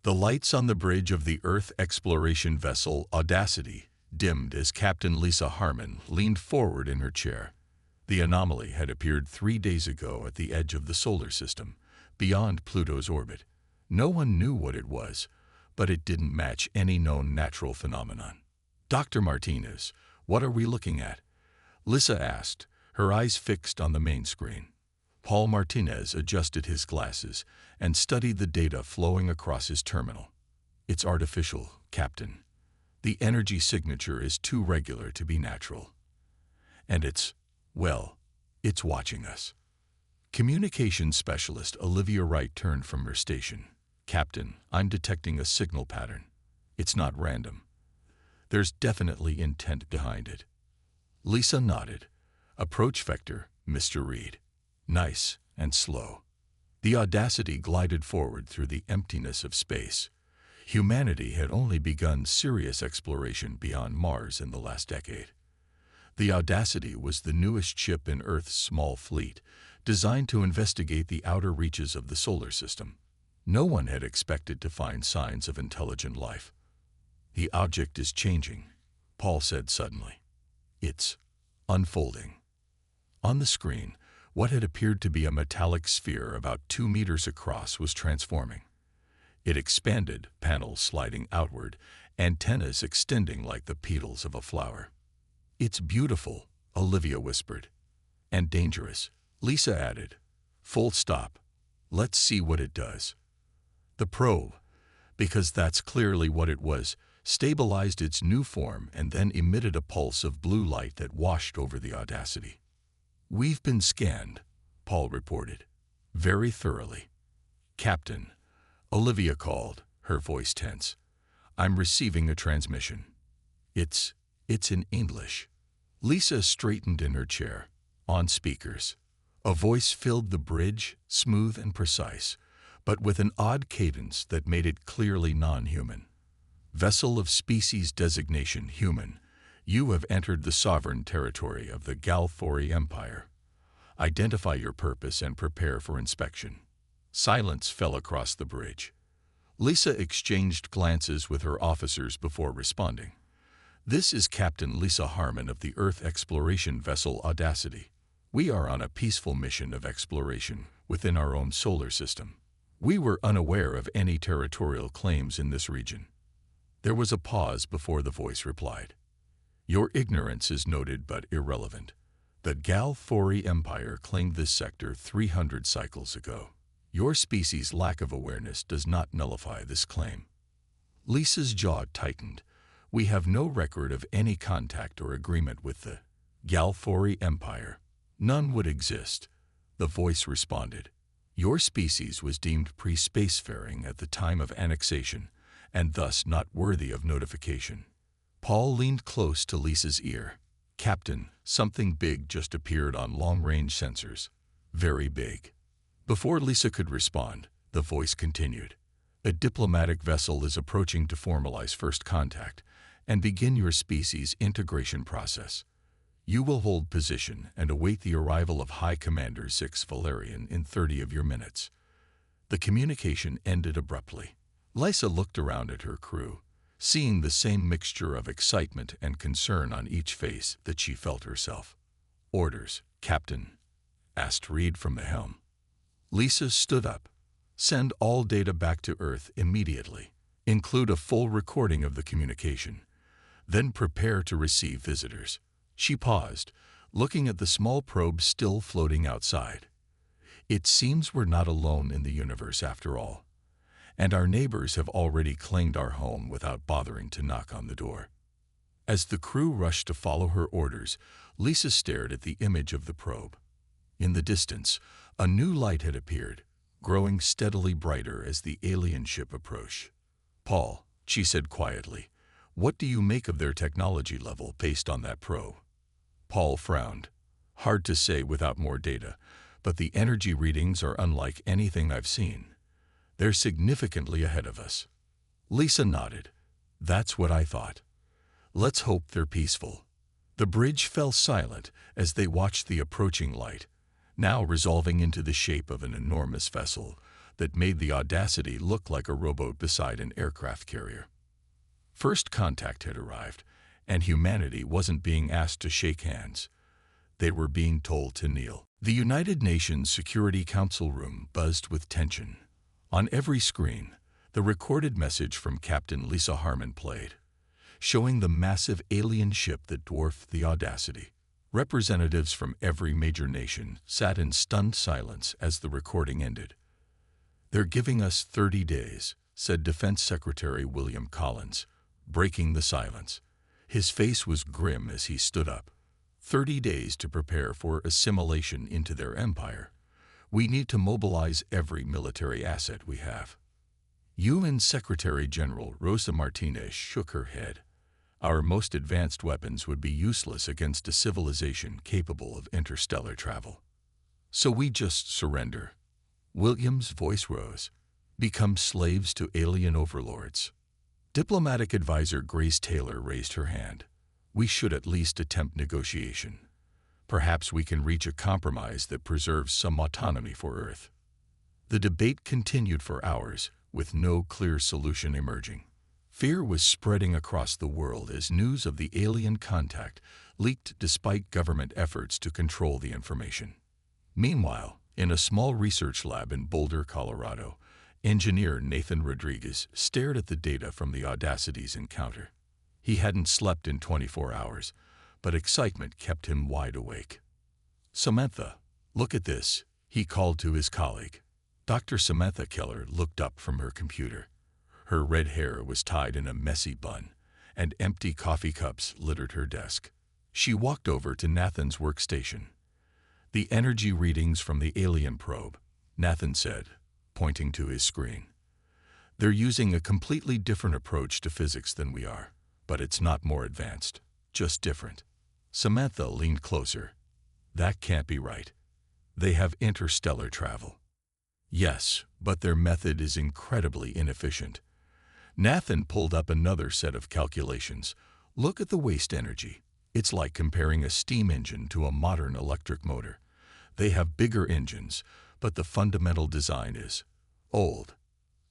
The lights on the bridge of the Earth exploration vessel Audacity dimmed as Captain Lisa Harmon leaned forward in her chair. The anomaly had appeared 3 days ago at the edge of the solar system, beyond Pluto's orbit. No one knew what it was, but it didn't match any known natural phenomenon. "Dr. Martinez, what are we looking at?" Lisa asked, her eyes fixed on the main screen. Paul Martinez adjusted his glasses and studied the data flowing across his terminal. "It's artificial, Captain. The energy signature is too regular to be natural. And it's watching us." Communications specialist Olivia Wright turned from her station. "Captain, I'm detecting a signal pattern. It's not random. There's definitely intent behind it." Lisa nodded. "Approach vector, Mr. Reed. Nice and slow." The Audacity glided forward through the emptiness of space. Humanity had only begun serious exploration beyond Mars in the last decade. The Audacity was the newest ship in Earth's small fleet, designed to investigate the outer reaches of the solar system. No one had expected to find signs of intelligent life. "The object is changing," Paul said suddenly. "It's unfolding." On the screen, what had appeared to be a metallic sphere about 2 meters across was transforming. It expanded, panels sliding outward, antennas extending like the petals of a flower. "It's beautiful," Olivia whispered. "And dangerous," Lisa added. "Full stop. Let's see what it does." The probe, because that's clearly what it was, stabilized its new form and then emitted a pulse of blue light that washed over the Audacity. "We've been scanned," Paul reported. "Very thoroughly." "Captain," Olivia called, her voice tense. "I'm receiving a transmission. It's in English." Lisa straightened in her chair. On speakers. A voice filled the bridge, smooth and precise, but with an odd cadence that made it clearly non-human. "Vessel of species designation human, you have entered the sovereign territory of the Galactic Empire. Identify your purpose and prepare for inspection." Silence fell across the bridge. Lisa exchanged glances with her officers before responding. "This is Captain Lisa Harmon of the Earth exploration vessel Audacity. We are on a peaceful mission of exploration within our own solar system. We were unaware of any territorial claims in this region." There was a pause before the voice replied. "Your ignorance is noted but irrelevant. The Galactic Empire claimed this sector 300 cycles ago. Your species' lack of awareness does not nullify this claim." Lisa's jaw tightened. "We have no record of any contact or agreement with the Galactic Empire. None would exist," the voice responded. "Your species was deemed pre-spacefaring at the time of annexation, and thus not worthy of notification." Paul leaned close to Lisa's ear. "Captain, something big just appeared on long-range sensors. Very big." Before Lisa could respond, the voice continued. "A diplomatic vessel is approaching to formalize first contact and begin your species' integration process. You will hold position and await the arrival of High Commander Zix Valerian in 30 of your minutes." The communication ended abruptly. Lisa looked around at her crew, seeing the same mixture of excitement and concern on each face that she felt herself. "Orders, Captain?" asked Reed from the helm. Lisa stood up. "Send all data back to Earth immediately. Include a full recording of the communication. Then prepare to receive visitors." She paused, looking at the small probe still floating outside. "It seems we're not alone in the universe after all, and our neighbors have already claimed our home without bothering to knock on the door." As the crew rushed to follow her orders, Lisa stared at the image of the probe. In the distance, a new light had appeared, growing steadily brighter as the alien ship approached. "Paul," she said quietly, "what do you make of their technology level based on that probe?" Paul frowned. "Hard to say without more data, but the energy readings are unlike anything I've seen. They're significantly ahead of us." Lisa nodded. "That's what I thought. Let's hope they're peaceful." The bridge fell silent as they watched the approaching light, now resolving into the shape of an enormous vessel, that made the Audacity look like a rowboat beside an aircraft carrier. First contact had arrived, and humanity wasn't being asked to shake hands. They were being told to kneel. The United Nations Security Council room buzzed with tension. On every screen, the recorded message from Captain Lisa Harmon played, showing the massive alien ship that dwarfed the Audacity. Representatives from every major nation sat in stunned silence as the recording ended. "They're giving us 30 days, said Defense Secretary William Collins, breaking the silence. His face was grim as he stood up. 30 days to prepare for assimilation into their empire. We need to mobilize every military asset we have." UN Secretary General Rosa Martinez shook her head. "Our most advanced weapons would be useless against a civilization capable of interstellar travel. So we just surrender." William's voice rose. "Become slaves to alien overlords." Diplomatic advisor Grace Taylor raised her hand. "We should at least attempt negotiation. Perhaps we can reach a compromise that preserves some autonomy for Earth." The debate continued for hours, with no clear solution emerging. Fear was spreading across the world as news of the alien contact leaked despite government efforts to control the information. Meanwhile, in a small research lab in Boulder, Colorado, engineer Nathan Rodriguez stared at the data from the Audacity's encounter. He hadn't slept in 24 hours, but excitement kept him wide awake. "Samantha, look at this," he called to his colleague. Dr. Samantha Keller looked up from her computer. Her red hair was tied in a messy bun, and empty coffee cups littered her desk. She walked over to Nathan's workstation. "The energy readings from the alien probe," Nathan said, pointing to his screen. "They're using a completely different approach to physics than we are, but it's not more advanced, just different." Samantha leaned closer. "That can't be right. They have interstellar travel." "Yes, but their method is incredibly inefficient." Nathan pulled up another set of calculations. "Look at the waste energy. It's like comparing a steam engine to a modern electric motor. They have bigger engines, but the fundamental design is old."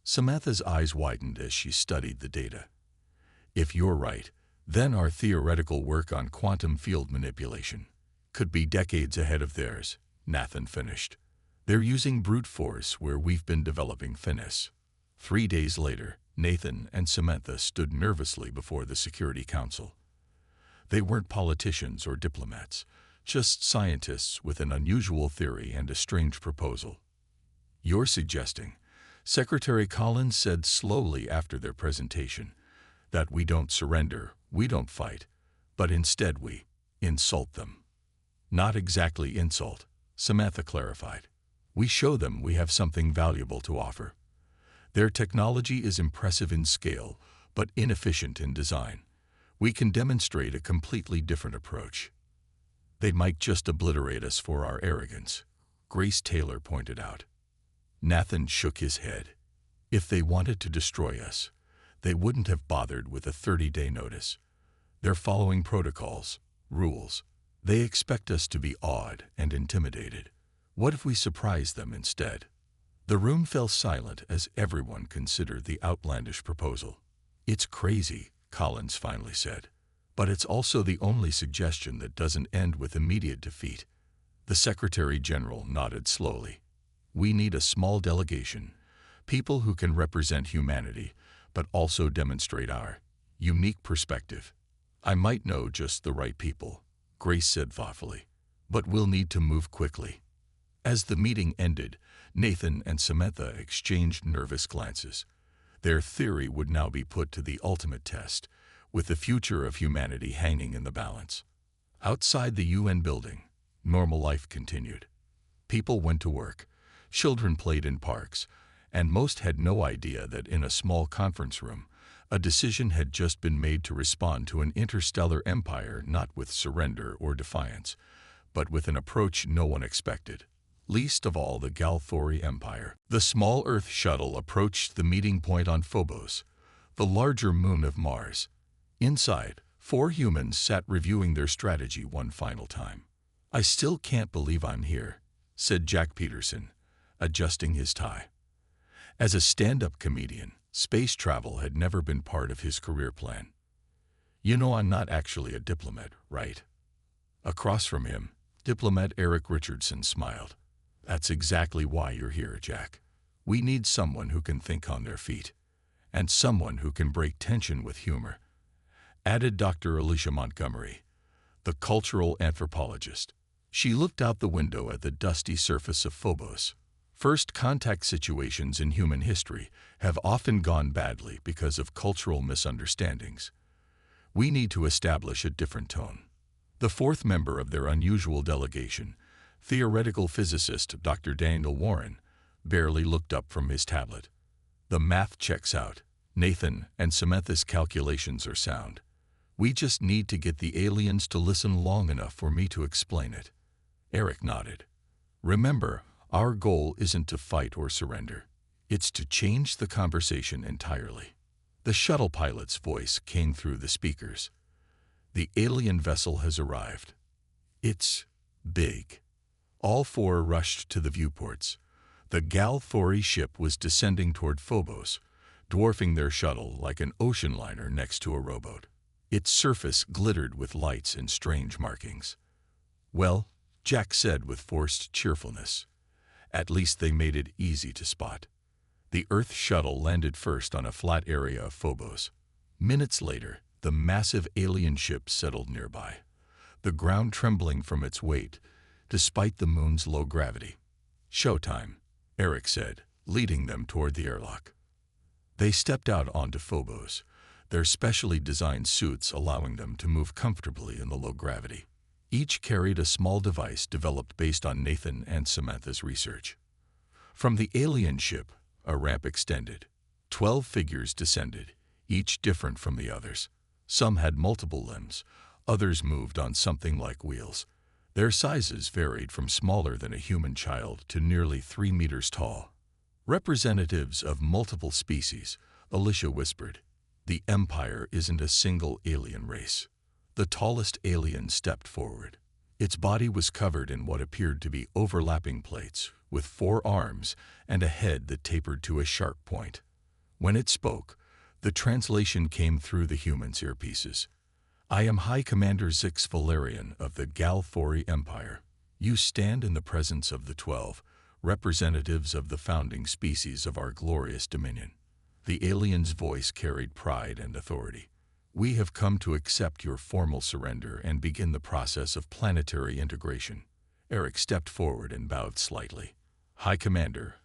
Samantha's eyes widened as she studied the data. "If you're right, then our theoretical work on quantum field manipulation could be decades ahead of theirs," Nathan finished. "They're using brute force where we've been developing finesse." 3 days later, Nathan and Samantha stood nervously before the Security Council. They weren't politicians or diplomats, just scientists with an unusual theory and a strange proposal. "You're suggesting," Secretary Collins said slowly after their presentation, "that we don't surrender, we don't fight, but instead we insult them." "Not exactly insult," Samantha clarified. "We show them we have something valuable to offer. Their technology is impressive in scale, but inefficient in design. We can demonstrate a completely different approach." "They might just obliterate us for our arrogance," Grace Taylor pointed out. Nathan shook his head. "If they wanted to destroy us, they wouldn't have bothered with a 30-day notice. They're following protocols, rules. They expect us to be awed and intimidated. What if we surprise them instead?" The room fell silent as everyone considered the outlandish proposal. "It's crazy," Collins finally said, "but it's also the only suggestion that doesn't end with immediate defeat." The Secretary General nodded slowly. "We need a small delegation, people who can represent humanity, but also demonstrate our unique perspective." "I might know just the right people," Grace said thoughtfully, "but we'll need to move quickly." As the meeting ended, Nathan and Samantha exchanged nervous glances. Their theory would now be put to the ultimate test, with the future of humanity hanging in the balance. Outside the UN building, normal life continued. People went to work, children played in parks, and most had no idea that in a small conference room, a decision had just been made to respond to an interstellar empire not with surrender or defiance, but with an approach no one expected. Least of all the Galthori Empire. The small Earth shuttle approached the meeting point on Phobos, the larger moon of Mars. Inside, 4 humans sat reviewing their strategy one final time. "I still can't believe I'm here," said Jack Peterson, adjusting his tie. As a stand-up comedian, space travel had never been part of his career plan. "You know I'm not actually a diplomat, right?" Across from him, diplomat Eric Richardson smiled. "That's exactly why you're here, Jack. We need someone who can think on their feet, and someone who can break tension with humor," added Dr. Alicia Montgomery, the cultural anthropologist. She looked out the window at the dusty surface of Phobos. First contact situations in human history have often gone badly because of cultural misunderstandings. We need to establish a different tone. The fourth member of their unusual delegation, theoretical physicist Dr. Daniel Warren, barely looked up from his tablet. "The math checks out. Nathan and Samantha's calculations are sound. We just need to get the aliens to listen long enough for me to explain it." Eric nodded. "Remember, our goal isn't to fight or surrender. It's to change the conversation entirely." The shuttle pilot's voice came through the speakers. "The alien vessel has arrived. It's big." All four rushed to the viewports. The Gal-Thori ship was descending toward Phobos, dwarfing their shuttle like an ocean liner next to a rowboat. Its surface glittered with lights and strange markings. "Well," Jack said with forced cheerfulness, "at least they made it easy to spot." The Earth shuttle landed first on a flat area of Phobos. Minutes later, the massive alien ship settled nearby, the ground trembling from its weight, despite the moon's low gravity. "Showtime," Eric said, leading them toward the airlock. They stepped out onto Phobos, their specially designed suits allowing them to move comfortably in the low gravity. Each carried a small device developed based on Nathan and Samantha's research. From the alien ship, a ramp extended. 12 figures descended, each different from the others. Some had multiple limbs, others moved on something like wheels. Their sizes varied from smaller than a human child to nearly 3 meters tall. "Representatives of multiple species," Alicia whispered. "The Empire isn't a single alien race." The tallest alien stepped forward. Its body was covered in what appeared to be overlapping plates, with 4 arms and a head that tapered to a sharp point. When it spoke, the translation came through the human's earpieces. "I am High Commander Zix Valerian of the Gal-Thori Empire. You stand in the presence of the 12, representatives of the founding species of our glorious dominion." The alien's voice carried pride and authority. "We have come to accept your formal surrender and begin the process of planetary integration." Eric stepped forward and bowed slightly. "High Commander,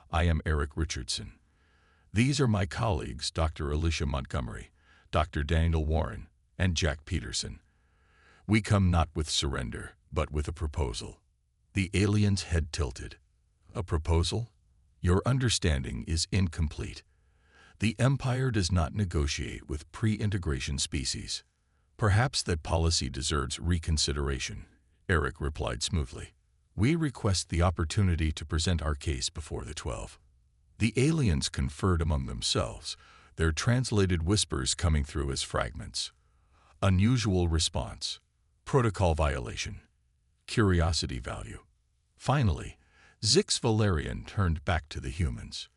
I am Eric Richardson. These are my colleagues, Dr. Alicia Montgomery, Dr. Daniel Warren, and Jack Peterson. We come not with surrender, but with a proposal." The alien's head tilted. "A proposal? Your understanding is incomplete. The Empire does not negotiate with pre-integration species. Perhaps that policy deserves reconsideration," Eric replied smoothly. "We request the opportunity to present our case before the 12. The aliens conferred among themselves, their translated whispers coming through as fragments. Unusual response. Protocol violation. Curiosity value. Finally, Zix Valerian turned back to the humans.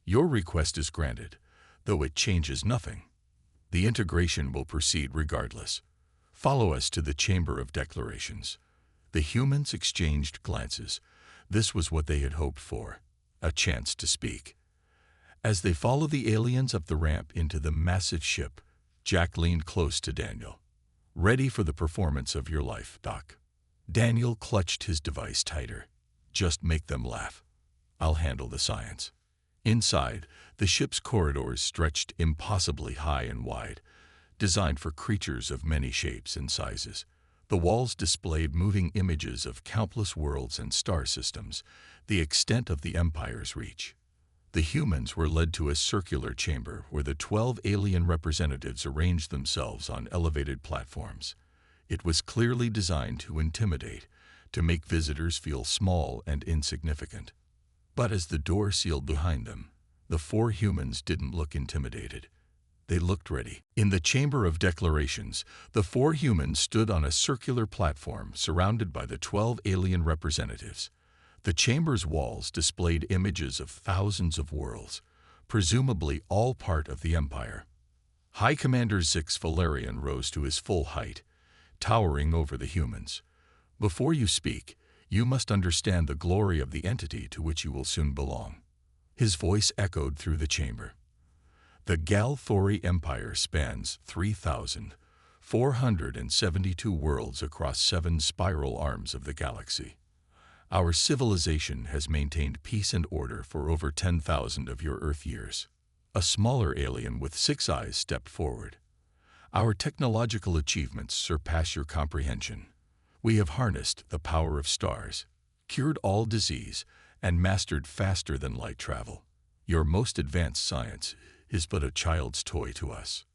"Your request is granted, though it changes nothing. The integration will proceed regardless. Follow us to the Chamber of Declarations." The humans exchanged glances. This was what they had hoped for, a chance to speak. As they followed the aliens up the ramp into the massive ship, Jack leaned close to Daniel. "Ready for the performance of your life, Doc." Daniel clutched his device tighter. "Just make them laugh. I'll handle the science." Inside, the ship's corridors stretched impossibly high and wide, designed for creatures of many shapes and sizes. The walls displayed moving images of countless worlds and star systems, the extent of the Empire's reach. The humans were led to a circular chamber where the 12 alien representatives arranged themselves on elevated platforms. It was clearly designed to intimidate, to make visitors feel small and insignificant. But as the door sealed behind them, the 4 humans didn't look intimidated. They looked ready. In the Chamber of Declarations, the 4 humans stood on a circular platform surrounded by the 12 alien representatives. The chamber's walls displayed images of thousands of worlds, presumably all part of the Empire. High Commander Zix Valerian rose to his full height, towering over the humans. "Before you speak, you must understand the glory of the entity to which you will soon belong." His voice echoed through the chamber. The Gal-Thori Empire spans 3,472 worlds across 7 spiral arms of the galaxy. Our civilization has maintained peace and order for over 10,000 of your Earth years. A smaller alien with 6 eyes stepped forward. "Our technological achievements surpass your comprehension. We have harnessed the power of stars, cured all disease, and mastered faster-than-light travel. Your most advanced science is but a child's toy to us."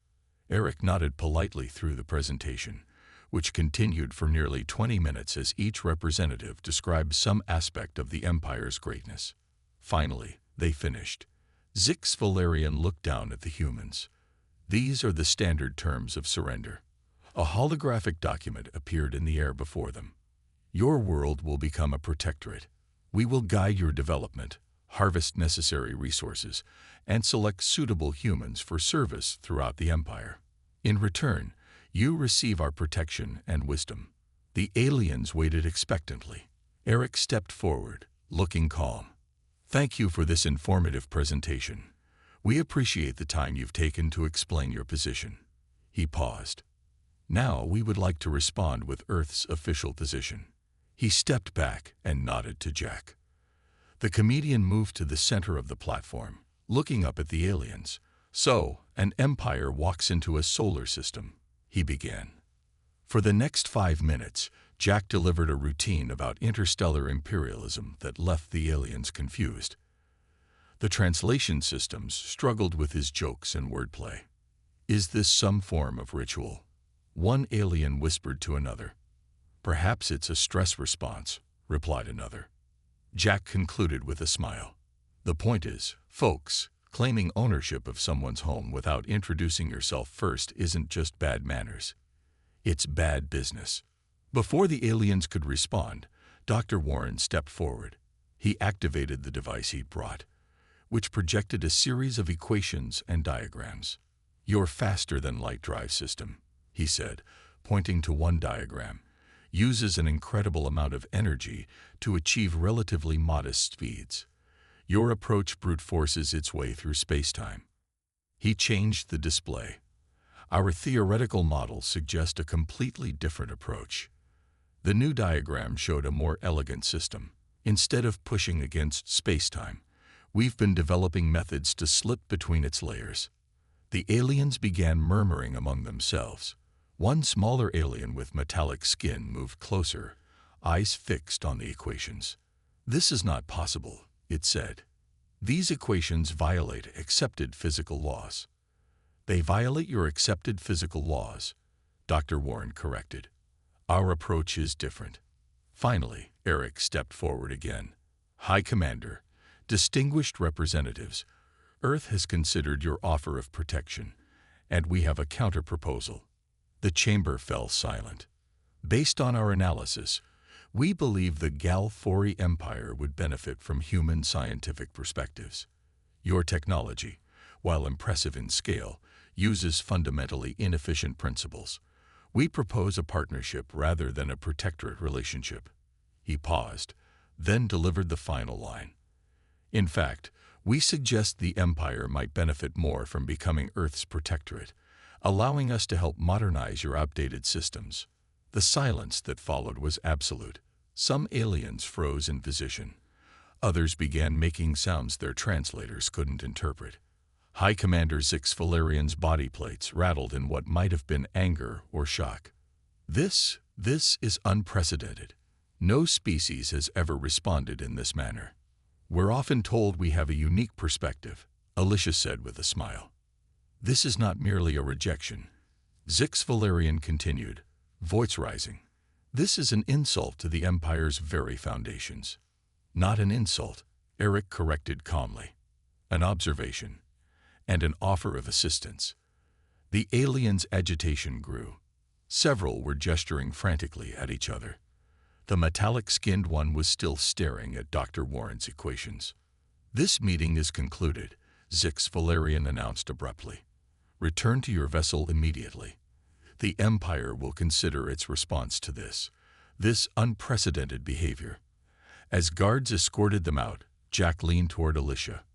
Eric nodded politely through the presentation, which continued for nearly 20 minutes as each representative described some aspect of the Empire's greatness. Finally, they finished. Zix Valerian looked down at the humans. "These are the standard terms of surrender." A holographic document appeared in the air before them. "Your world will become a protectorate. We will guide your development, harvest necessary resources, and select suitable humans for service throughout the Empire. In return, you receive our protection and wisdom." The aliens waited expectantly. Eric stepped forward, looking calm. "Thank you for this informative presentation. We appreciate the time you've taken to explain your position." He paused. "Now we would like to respond with Earth's official position." He stepped back and nodded to Jack. The comedian moved to the center of the platform, looking up at the aliens. "So, an empire walks into a solar system," he began. For the next 5 minutes, Jack delivered a routine about interstellar imperialism that left the aliens confused. The translation systems struggled with his jokes and wordplay. "Is this some form of ritual?" one alien whispered to another. "Perhaps it's a stress response," replied another. Jack concluded with a smile. "The point is, folks, claiming ownership of someone's home without introducing yourself first isn't just bad manners. It's bad business." Before the aliens could respond, Dr. Warren stepped forward. He activated the device he'd brought, which projected a series of equations and diagrams. "Your faster-than-light drive system," he said, pointing to one diagram, "uses an incredible amount of energy to achieve relatively modest speeds. Your approach brute forces its way through space-time." He changed the display. "Our theoretical models suggest a completely different approach." The new diagram showed a more elegant system. "Instead of pushing against space-time, we've been developing methods to slip between its layers." The aliens began murmuring among themselves. One smaller alien with metallic skin moved closer, eyes fixed on the equations. "This is not possible," it said. "These equations violate accepted physical laws." "They violate your accepted physical laws," Dr. Warren corrected. "Our approach is different." Finally, Eric stepped forward again. "High Commander, distinguished representatives, Earth has considered your offer of protection, and we have a counter-proposal." The chamber fell silent. "Based on our analysis, we believe the Gal-Thori Empire would benefit from human scientific perspectives. Your technology, while impressive in scale, uses fundamentally inefficient principles. We propose a partnership rather than a protectorate relationship." He paused, then delivered the final line. "In fact, we suggest the Empire might benefit more from becoming Earth's protectorate, allowing us to help modernize your outdated systems." The silence that followed was absolute. Some aliens froze in position. Others began making sounds their translators couldn't interpret. High Commander Zix Valerian's body plates rattled in what might have been anger or shock. This is unprecedented. No species has ever responded in this manner." "We're often told we have a unique perspective," Alicia said with a smile. "This is not merely a rejection," Zix Valerian continued, voice rising. "This is an insult to the Empire's very foundations." "Not an insult," Eric corrected calmly. "An observation, and an offer of assistance." The aliens' agitation grew. Several were gesturing frantically at each other. The metallic-skinned one was still staring at Dr. Warren's equations. "This meeting is concluded," Zix Valerian announced abruptly. "Return to your vessel immediately. The Empire will consider its response to this unprecedented behavior." As guards escorted them out, Jack leaned toward Alicia.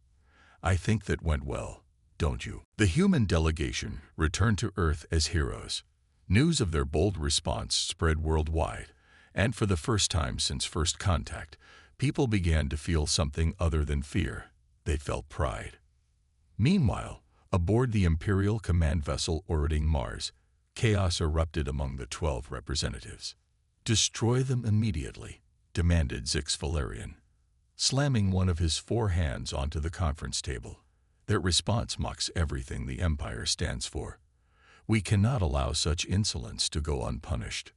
"I think that went well, don't you?" The human delegation returned to Earth as heroes. News of their bold response spread worldwide, and for the first time since first contact, people began to feel something other than fear. They felt pride. Meanwhile, aboard the Imperial command vessel orbiting Mars, chaos erupted among the 12 representatives. "Destroy them immediately," demanded Zix Valerian, slamming one of his 4 hands onto the conference table. "Their response mocks everything the Empire stands for. We cannot allow such insolence to go unpunished."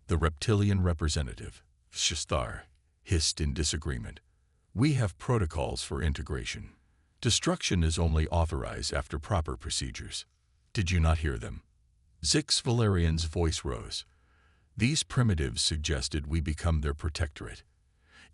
The reptilian representative, Shastar, hissed in disagreement. "We have protocols for integration. Destruction is only authorized after proper procedures. Did you not hear them?" Zix Valerian's voice rose. "These primitives suggested we become their protectorate.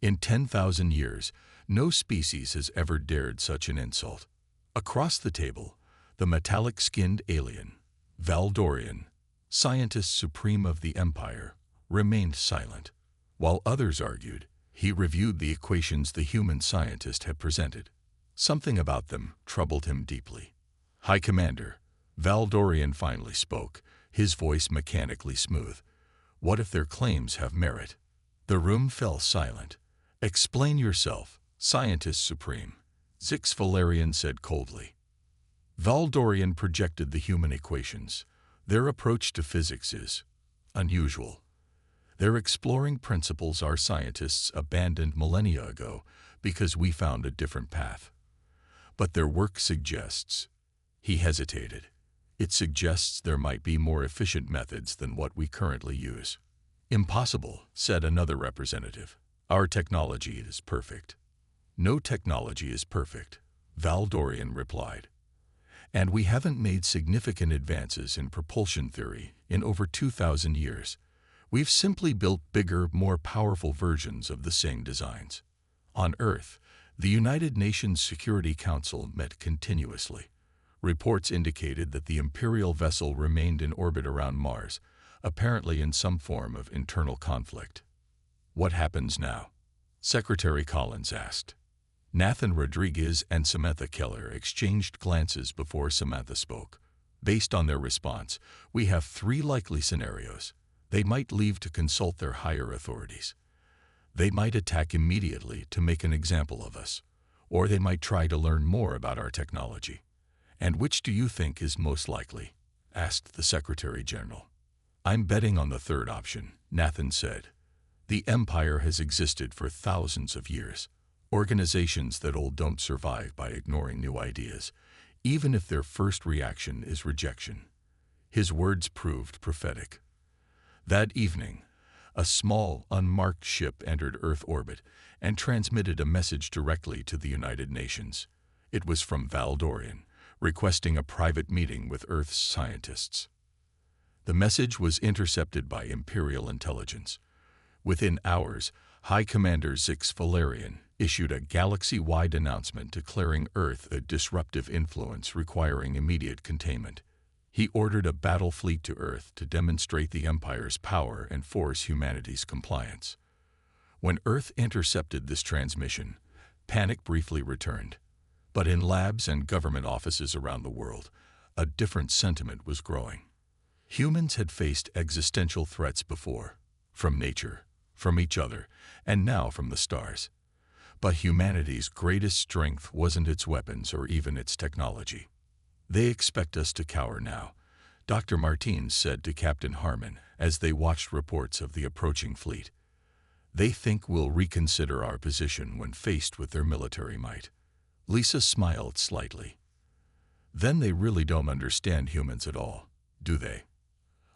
In 10,000 years, no species has ever dared such an insult." Across the table, the metallic-skinned alien, Valdorian, scientist supreme of the Empire, remained silent. While others argued, he reviewed the equations the human scientist had presented. Something about them troubled him deeply. "High Commander," Valdorian finally spoke, his voice mechanically smooth. "What if their claims have merit?" The room fell silent. "Explain yourself, Scientist Supreme," Zix Valerian said coldly. Valdorian projected the human equations. "Their approach to physics is unusual. They're exploring principles our scientists abandoned millennia ago because we found a different path. But their work suggests—" He hesitated. "It suggests there might be more efficient methods than what we currently use." "Impossible," said another representative. "Our technology is perfect." "No technology is perfect," Valdorian replied. "And we haven't made significant advances in propulsion theory in over 2,000 years. We've simply built bigger, more powerful versions of the same designs." On Earth, the United Nations Security Council met continuously. Reports indicated that the Imperial vessel remained in orbit around Mars, apparently in some form of internal conflict. "What happens now?" Secretary Collins asked. Nathan Rodriguez and Samantha Keller exchanged glances before Samantha spoke. "Based on their response, we have 3 likely scenarios. They might leave to consult their higher authorities. They might attack immediately to make an example of us, or they might try to learn more about our technology." "And which do you think is most likely?" asked the Secretary General. "I'm betting on the third option," Nathan said. "The Empire has existed for thousands of years. Organizations that old don't survive by ignoring new ideas, even if their first reaction is rejection." His words proved prophetic. That evening, a small, unmarked ship entered Earth orbit and transmitted a message directly to the United Nations. It was from Valdorian, requesting a private meeting with Earth's scientists. The message was intercepted by Imperial intelligence. Within hours, High Commander Zix Valerian issued a galaxy-wide announcement declaring Earth a disruptive influence requiring immediate containment. He ordered a battle fleet to Earth to demonstrate the Empire's power and force humanity's compliance. When Earth intercepted this transmission, panic briefly returned. But in labs and government offices around the world, a different sentiment was growing. Humans had faced existential threats before, from nature, from each other, and now from the stars. But humanity's greatest strength wasn't its weapons or even its technology. "They expect us to cower now," Dr. Martins said to Captain Harmon as they watched reports of the approaching fleet. "They think we'll reconsider our position when faced with their military might." Lisa smiled slightly. "Then they really don't understand humans at all, do they?"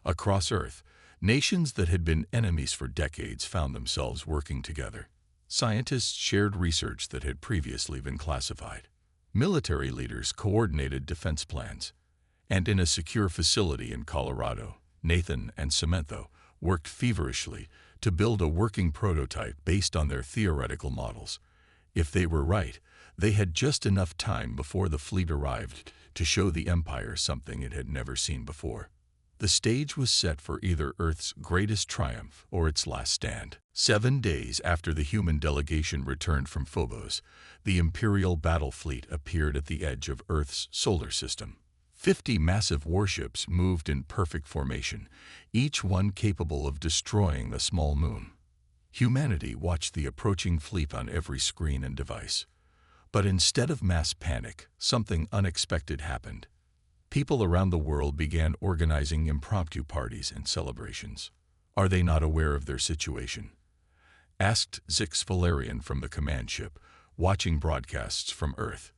Across Earth, nations that had been enemies for decades found themselves working together. Scientists shared research that had previously been classified. Military leaders coordinated defense plans. And in a secure facility in Colorado, Nathan and Samantha worked feverishly to build a working prototype based on their theoretical models. If they were right, they had just enough time before the fleet arrived to show the Empire something it had never seen before. The stage was set for either Earth's greatest triumph or its last stand. 7 days after the human delegation returned from Phobos, the Imperial battle fleet appeared at the edge of Earth's solar system. 50 massive warships moved in perfect formation, each one capable of destroying a small moon. Humanity watched the approaching fleet on every screen and device. But instead of mass panic, something unexpected happened. People around the world began organizing impromptu parties and celebrations. Are they not aware of their situation? Asked Zix Valerian from the command ship, watching broadcasts from Earth.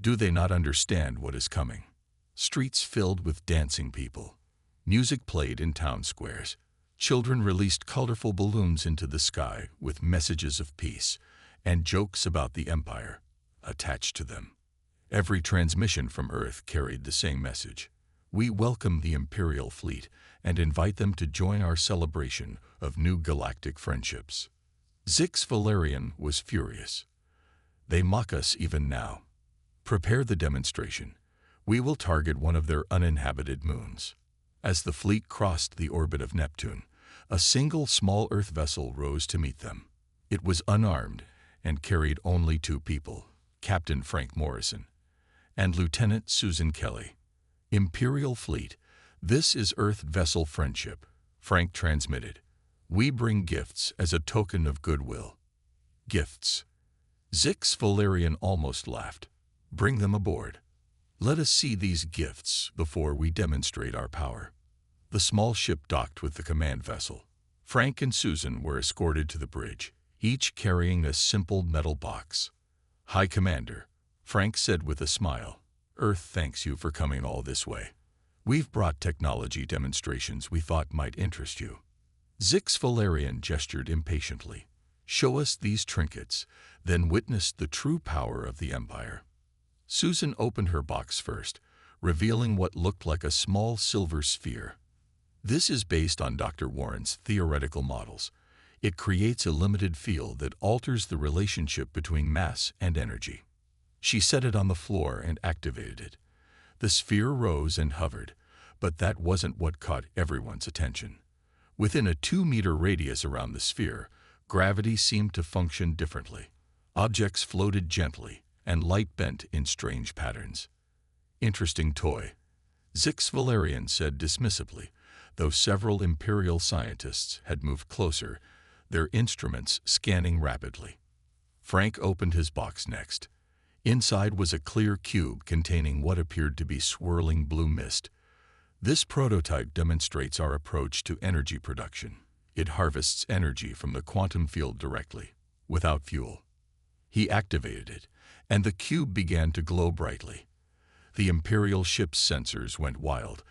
Do they not understand what is coming? Streets filled with dancing people. Music played in town squares. Children released colorful balloons into the sky with messages of peace and jokes about the Empire attached to them. Every transmission from Earth carried the same message. We welcome the Imperial fleet and invite them to join our celebration of new galactic friendships. Zix Valerian was furious. They mock us even now. Prepare the demonstration. We will target one of their uninhabited moons. As the fleet crossed the orbit of Neptune, a single small Earth vessel rose to meet them. It was unarmed and carried only 2 people, Captain Frank Morrison and Lieutenant Susan Kelly. Imperial Fleet, this is Earth Vessel Friendship, Frank transmitted. We bring gifts as a token of goodwill. Gifts. Zix Valerian almost laughed. Bring them aboard. Let us see these gifts before we demonstrate our power. The small ship docked with the command vessel. Frank and Susan were escorted to the bridge, each carrying a simple metal box. High Commander, Frank said with a smile, Earth thanks you for coming all this way. We've brought technology demonstrations we thought might interest you. Zix Valerian gestured impatiently. Show us these trinkets, then witness the true power of the Empire. Susan opened her box first, revealing what looked like a small silver sphere. This is based on Dr. Warren's theoretical models. It creates a limited field that alters the relationship between mass and energy. She set it on the floor and activated it. The sphere rose and hovered, but that wasn't what caught everyone's attention. Within a 2-meter radius around the sphere, gravity seemed to function differently. Objects floated gently, and light bent in strange patterns. Interesting toy, Zix Valerian said dismissively, though several Imperial scientists had moved closer, their instruments scanning rapidly. Frank opened his box next. Inside was a clear cube containing what appeared to be swirling blue mist. This prototype demonstrates our approach to energy production. It harvests energy from the quantum field directly, without fuel. He activated it, and the cube began to glow brightly. The Imperial ship's sensors went wild,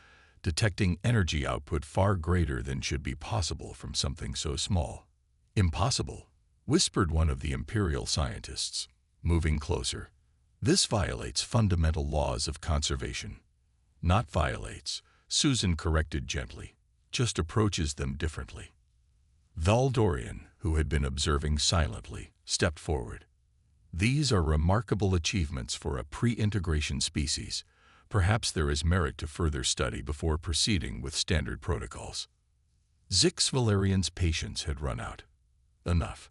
detecting energy output far greater than should be possible from something so small. Impossible, whispered one of the Imperial scientists, moving closer. This violates fundamental laws of conservation. Not violates, Susan corrected gently, just approaches them differently. Valdorian, who had been observing silently, stepped forward. These are remarkable achievements for a pre-integration species. Perhaps there is merit to further study before proceeding with standard protocols. Zix Valerian's patience had run out. Enough.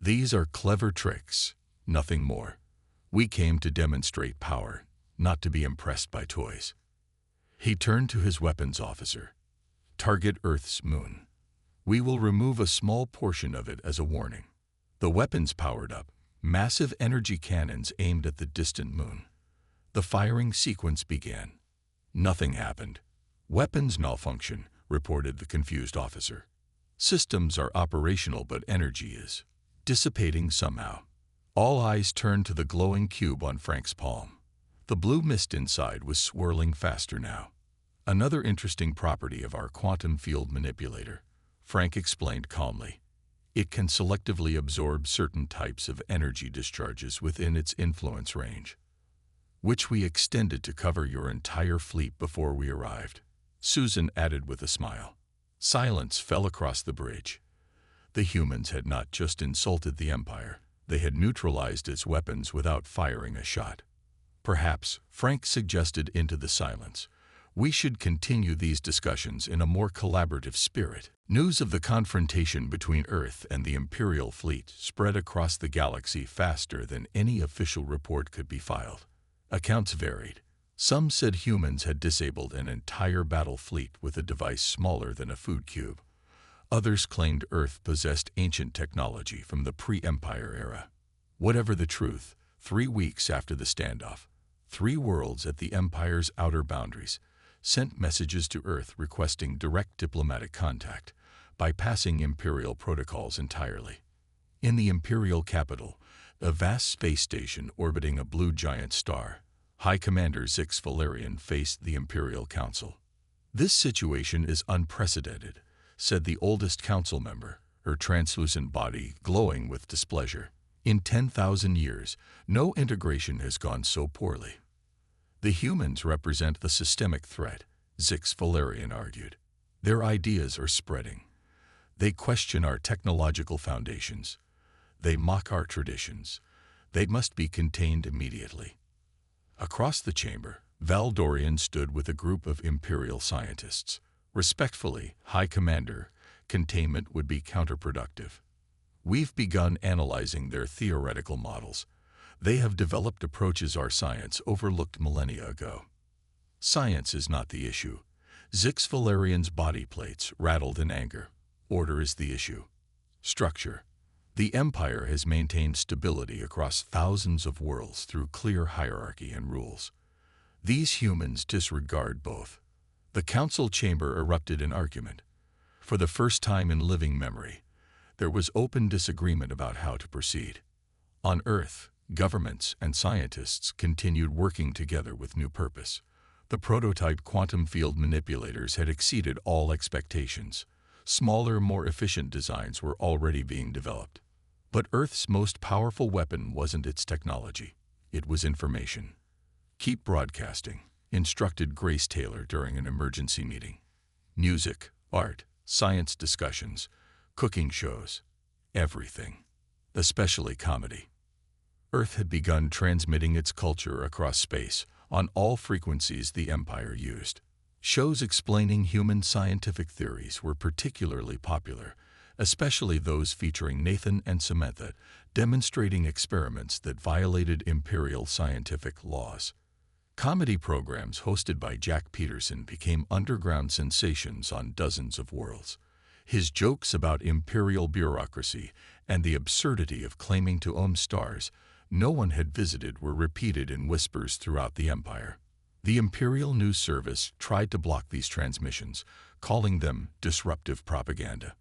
These are clever tricks, nothing more. We came to demonstrate power, not to be impressed by toys. He turned to his weapons officer. Target Earth's moon. We will remove a small portion of it as a warning. The weapons powered up, massive energy cannons aimed at the distant moon. The firing sequence began. Nothing happened. Weapons malfunction, reported the confused officer. Systems are operational, but energy is dissipating somehow. All eyes turned to the glowing cube on Frank's palm. The blue mist inside was swirling faster now. Another interesting property of our quantum field manipulator, Frank explained calmly. It can selectively absorb certain types of energy discharges within its influence range, which we extended to cover your entire fleet before we arrived. Susan added with a smile. Silence fell across the bridge. The humans had not just insulted the Empire, they had neutralized its weapons without firing a shot. Perhaps, Frank suggested into the silence, we should continue these discussions in a more collaborative spirit. News of the confrontation between Earth and the Imperial fleet spread across the galaxy faster than any official report could be filed. Accounts varied. Some said humans had disabled an entire battle fleet with a device smaller than a food cube. Others claimed Earth possessed ancient technology from the pre-Empire era. Whatever the truth, 3 weeks after the standoff, 3 worlds at the Empire's outer boundaries sent messages to Earth requesting direct diplomatic contact, bypassing Imperial protocols entirely. In the Imperial capital, a vast space station orbiting a blue giant star, High Commander Zix Valerian faced the Imperial Council. "This situation is unprecedented," said the oldest council member, her translucent body glowing with displeasure. "In 10,000 years, no integration has gone so poorly." "The humans represent the systemic threat," Zix Valerian argued. "Their ideas are spreading. They question our technological foundations. They mock our traditions. They must be contained immediately." Across the chamber, Val Dorian stood with a group of Imperial scientists. Respectfully, High Commander, containment would be counterproductive. "We've begun analyzing their theoretical models. They have developed approaches our science overlooked millennia ago." "Science is not the issue." Zix Valerian's body plates rattled in anger. "Order is the issue. Structure. The Empire has maintained stability across thousands of worlds through clear hierarchy and rules. These humans disregard both." The council chamber erupted in argument. For the first time in living memory, there was open disagreement about how to proceed. On Earth, governments and scientists continued working together with new purpose. The prototype quantum field manipulators had exceeded all expectations. Smaller, more efficient designs were already being developed. But Earth's most powerful weapon wasn't its technology. It was information. "Keep broadcasting," instructed Grace Taylor during an emergency meeting. "Music, art, science discussions, cooking shows, everything. Especially comedy." Earth had begun transmitting its culture across space on all frequencies the Empire used. Shows explaining human scientific theories were particularly popular, especially those featuring Nathan and Samantha demonstrating experiments that violated Imperial scientific laws. Comedy programs hosted by Jack Peterson became underground sensations on dozens of worlds. His jokes about Imperial bureaucracy and the absurdity of claiming to own stars no one had visited were repeated in whispers throughout the Empire. The Imperial News Service tried to block these transmissions, calling them disruptive propaganda.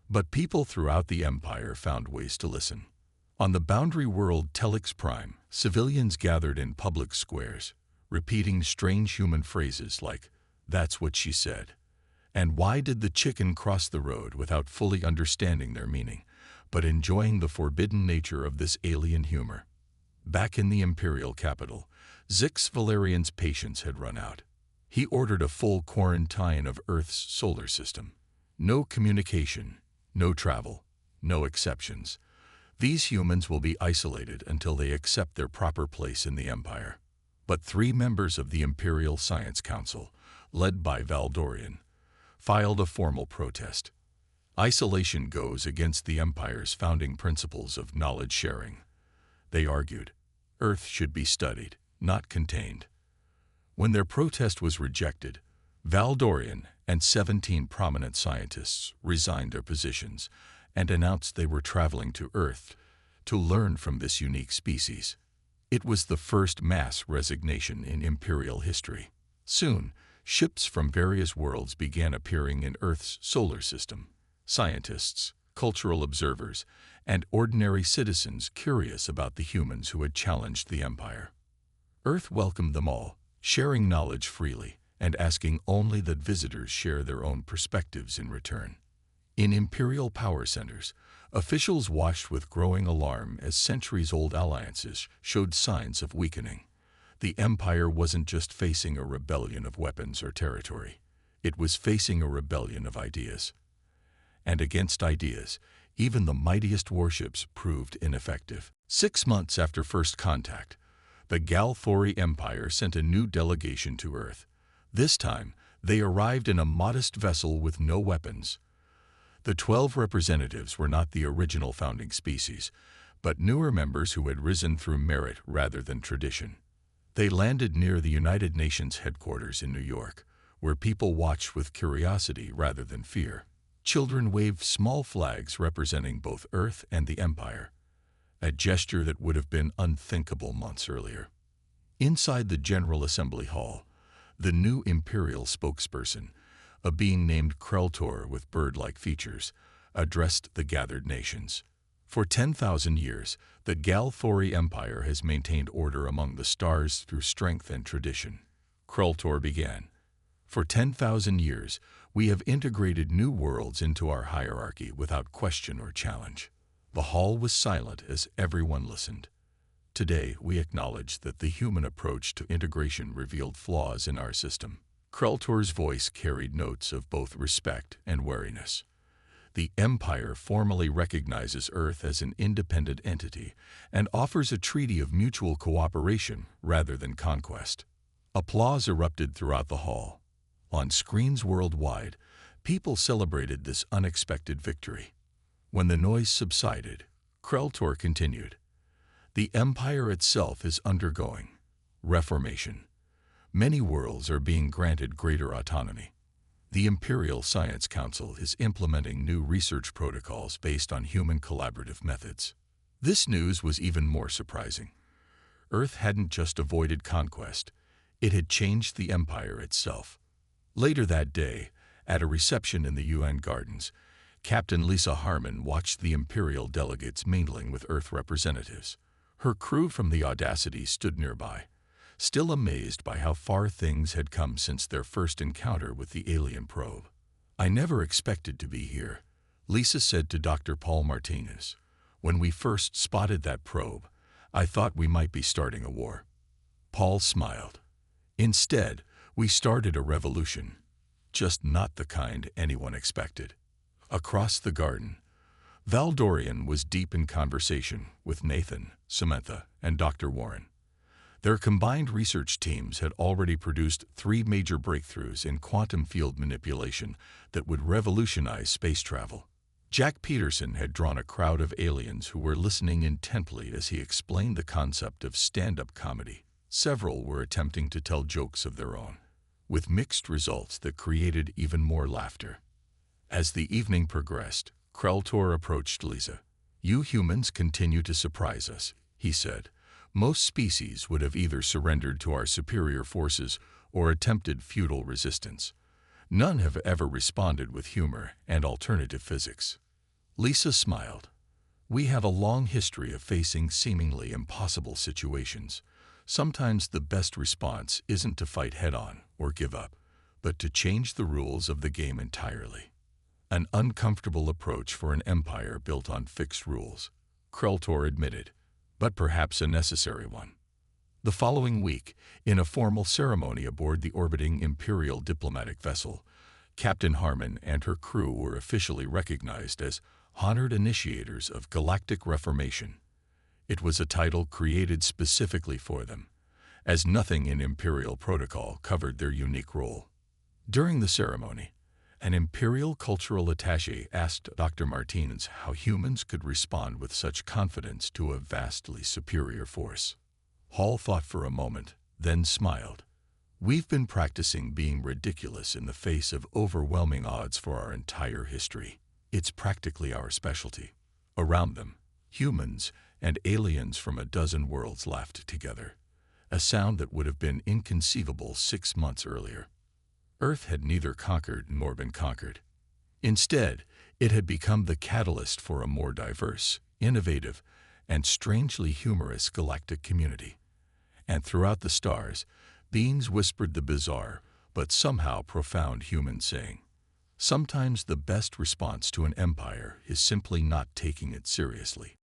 But people throughout the Empire found ways to listen. On the boundary world Telix Prime, civilians gathered in public squares, repeating strange human phrases like, "That's what she said," and "Why did the chicken cross the road?" without fully understanding their meaning, but enjoying the forbidden nature of this alien humor. Back in the Imperial capital, Zix Valerian's patience had run out. He ordered a full quarantine of Earth's solar system. No communication, no travel, no exceptions. These humans will be isolated until they accept their proper place in the Empire. But 3 members of the Imperial Science Council, led by Val Dorian, filed a formal protest. Isolation goes against the Empire's founding principles of knowledge sharing. They argued, Earth should be studied, not contained. When their protest was rejected, Val Dorian and 17 prominent scientists resigned their positions and announced they were traveling to Earth to learn from this unique species. It was the first mass resignation in Imperial history. Soon, ships from various worlds began appearing in Earth's solar system. Scientists, cultural observers, and ordinary citizens curious about the humans who had challenged the Empire. Earth welcomed them all, sharing knowledge freely and asking only that visitors share their own perspectives in return. In Imperial power centers, officials watched with growing alarm as centuries-old alliances showed signs of weakening. The Empire wasn't just facing a rebellion of weapons or territory. It was facing a rebellion of ideas. And against ideas, Even the mightiest warships proved ineffective. 6 months after first contact, the Galthori Empire sent a new delegation to Earth. This time, they arrived in a modest vessel with no weapons. The 12 representatives were not the original founding species, but newer members who had risen through merit rather than tradition. They landed near the United Nations headquarters in New York, where people watched with curiosity rather than fear. Children waved small flags representing both Earth and the Empire, a gesture that would have been unthinkable months earlier. Inside the General Assembly Hall, the new Imperial spokesperson, a being named Kreltor with bird-like features, addressed the gathered nations. For 10,000 years, the Galthori Empire has maintained order among the stars through strength and tradition. Kreltor began. For 10,000 years, we have integrated new worlds into our hierarchy without question or challenge. The hall was silent as everyone listened. Today, we acknowledge that the human approach to integration revealed flaws in our system. Kreltor's voice carried notes of both respect and wariness. The Empire formally recognizes Earth as an independent entity and offers a treaty of mutual cooperation rather than conquest. Applause erupted throughout the hall. On screens worldwide, people celebrated this unexpected victory. When the noise subsided, Kreltor continued. The Empire itself is undergoing reformation. Many worlds are being granted greater autonomy. The Imperial Science Council is implementing new research protocols based on human collaborative methods. This news was even more surprising. Earth hadn't just avoided conquest, it had changed the Empire itself. Later that day, at a reception in the UN Gardens, Captain Lisa Harmon watched the Imperial delegates mingling with Earth representatives. Her crew from the Audacity stood nearby, still amazed by how far things had come since their first encounter with the alien probe. "I never expected to be here," Lisa said to Dr. Paul Martinez. "When we first spotted that probe, I thought we might be starting a war." Paul smiled. "Instead, we started a revolution, just not the kind anyone expected." Across the garden, Valdorian was deep in conversation with Nathan, Samantha, and Dr. Warren. Their combined research teams had already produced 3 major breakthroughs in quantum field manipulation that would revolutionize space travel. Jack Peterson had drawn a crowd of aliens who were listening intently as he explained the concept of stand-up comedy. Several were attempting to tell jokes of their own, with mixed results that created even more laughter. As the evening progressed, Kreltor approached Lisa. "You humans continue to surprise us," he said. "Most species would have either surrendered to our superior forces or attempted futile resistance. None have ever responded with humor and alternative physics." Lisa smiled. "We have a long history of facing seemingly impossible situations. Sometimes the best response isn't to fight head-on or give up, but to change the rules of the game entirely. An uncomfortable approach for an empire built on fixed rules," Kreltor admitted, "but perhaps a necessary one." The following week, in a formal ceremony aboard the orbiting Imperial diplomatic vessel, Captain Harmon and her crew were officially recognized as honored initiators of Galactic Reformation. It was a title created specifically for them, as nothing in Imperial protocol covered their unique role. During the ceremony, an Imperial cultural attaché asked Dr. Martinez how humans could respond with such confidence to a vastly superior force. Hall thought for a moment, then smiled. "We've been practicing being ridiculous in the face of overwhelming odds for our entire history. It's practically our specialty." Around them, humans and aliens from a dozen worlds laughed together, a sound that would have been inconceivable 6 months earlier. Earth had neither conquered nor been conquered. Instead, it had become the catalyst for a more diverse, innovative, and strangely humorous galactic community. And throughout the stars, beings whispered the bizarre, but somehow profound human saying, "Sometimes the best response to an empire is simply not taking it seriously."